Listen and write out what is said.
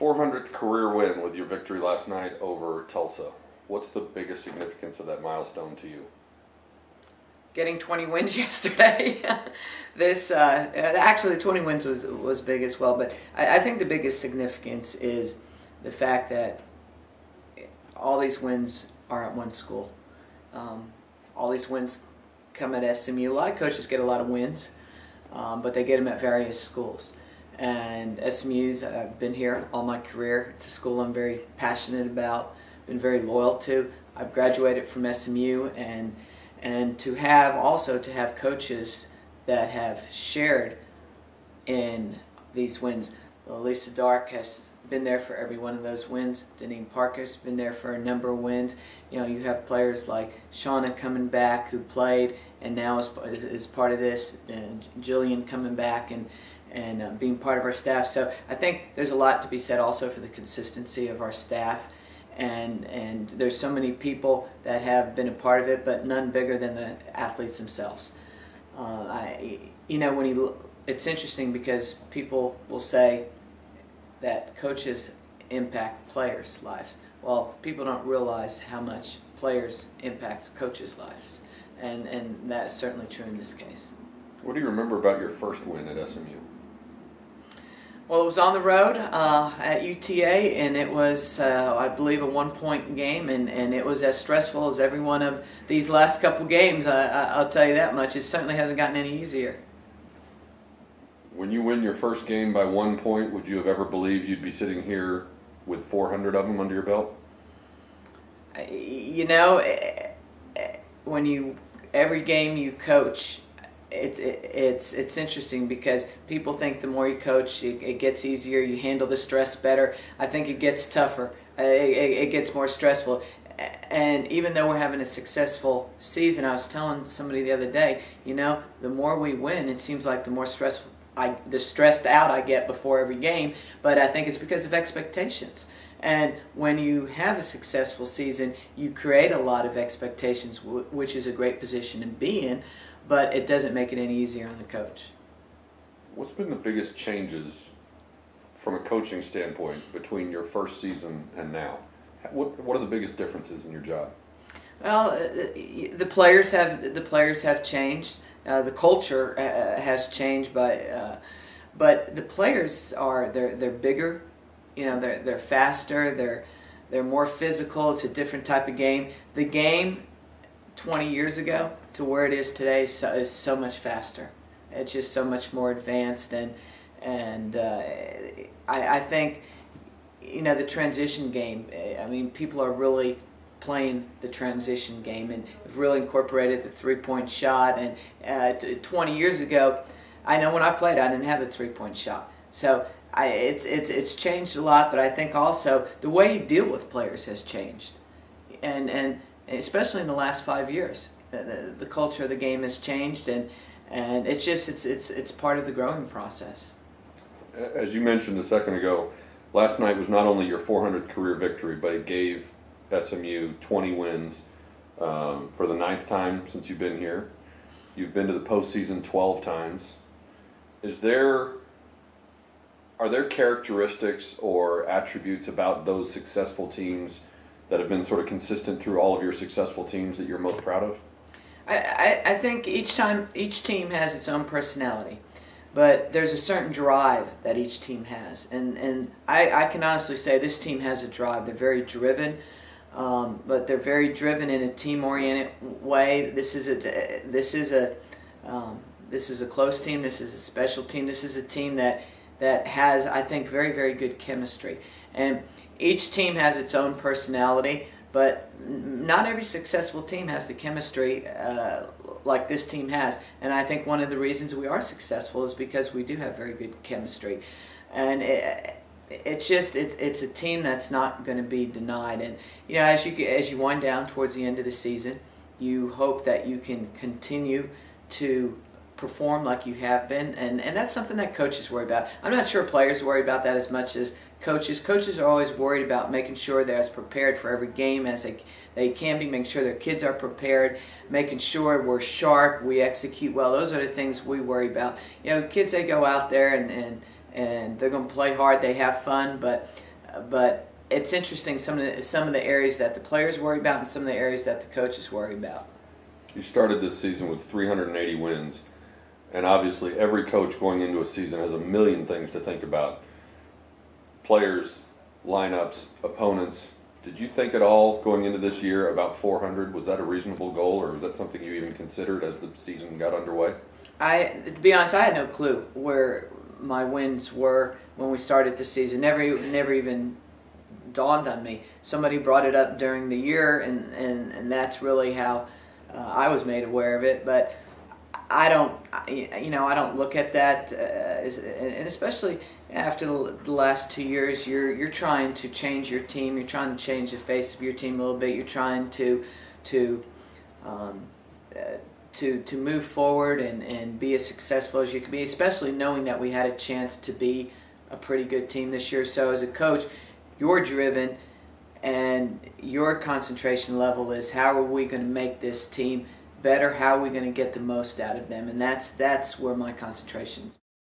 400th career win with your victory last night over Tulsa. What's the biggest significance of that milestone to you? Getting 20 wins yesterday. Actually the 20 wins was big as well, but I think the biggest significance is the fact that all these wins are at one school. All these wins come at SMU. A lot of coaches get a lot of wins, but they get them at various schools. And SMU's, I've been here all my career. It's a school I'm very passionate about, been very loyal to. I've graduated from SMU, and to have coaches that have shared in these wins. Lisa Dark has been there for every one of those wins. Deneen Parker's been there for a number of wins. You know, you have players like Shauna coming back who played and now is part of this, and Jillian coming back and being part of our staff. So I think there's a lot to be said also for the consistency of our staff. And there's so many people that have been a part of it, but none bigger than the athletes themselves. It's interesting because people will say that coaches impact players' lives. Well, people don't realize how much players impacts coaches' lives, and that's certainly true in this case. What do you remember about your first win at SMU? Well, it was on the road at UTA, and it was, I believe, a one-point game, and it was as stressful as every one of these last couple games. I'll tell you that much. It certainly hasn't gotten any easier. When you win your first game by 1 point, would you have ever believed you'd be sitting here with 400 of them under your belt? You know, every game you coach, it's interesting because people think the more you coach, it gets easier, you handle the stress better. I think it gets tougher. It gets more stressful. And even though we're having a successful season, I was telling somebody the other day, you know, the more we win, it seems like the more stressed out I get before every game. But I think it's because of expectations. And when you have a successful season, you create a lot of expectations, which is a great position to be in. But it doesn't make it any easier on the coach. What's been the biggest changes from a coaching standpoint between your first season and now? What are the biggest differences in your job? Well, the players have changed. The culture has changed, but the players they're bigger. You know, they're faster. They're more physical. It's a different type of game. The game 20 years ago to where it is today is so much faster. It's just so much more advanced, and I think, you know, the transition game, I mean, people are really playing the transition game and have really incorporated the three-point shot. And 20 years ago, I know when I played, I didn't have a three-point shot. So it's changed a lot, but I think also the way you deal with players has changed, and especially in the last 5 years, the culture of the game has changed, and it's part of the growing process. As you mentioned a second ago, last night was not only your 400th career victory, but it gave SMU 20 wins for the 9th time since you've been here. You've been to the postseason 12 times. Are there characteristics or attributes about those successful teams that have been sort of consistent through all of your successful teams that you're most proud of? I think each team has its own personality, but there's a certain drive that each team has, and I can honestly say this team has a drive. They're very driven, but they're very driven in a team-oriented way. This is a close team. This is a special team. This is a team that has, I think, very, very good chemistry. And each team has its own personality, but not every successful team has the chemistry like this team has. And I think one of the reasons we are successful is because we do have very good chemistry. And it's a team that's not going to be denied. And you know, as you wind down towards the end of the season, you hope that you can continue to perform like you have been, and that's something that coaches worry about. I'm not sure players worry about that as much as coaches. Coaches are always worried about making sure they're as prepared for every game as they can be, making sure their kids are prepared, making sure we're sharp, we execute well. Those are the things we worry about. You know, kids, they go out there and they're going to play hard, they have fun, but but it's interesting some of the areas that the players worry about and some of the areas that the coaches worry about. You started this season with 380 wins, and obviously every coach going into a season has a million things to think about. Players, lineups, opponents. Did you think at all going into this year about 400? Was that a reasonable goal, or was that something you even considered as the season got underway? To be honest, I had no clue where my wins were when we started the season. Never even dawned on me. Somebody brought it up during the year, and that's really how I was made aware of it. But I don't look at that, and especially after the last 2 years, you're trying to change your team. You're trying to change the face of your team a little bit. You're trying to move forward and be as successful as you can be, especially knowing that we had a chance to be a pretty good team this year. So as a coach, you're driven, and your concentration level is how are we going to make this team better? How are we going to get the most out of them? And that's where my concentration's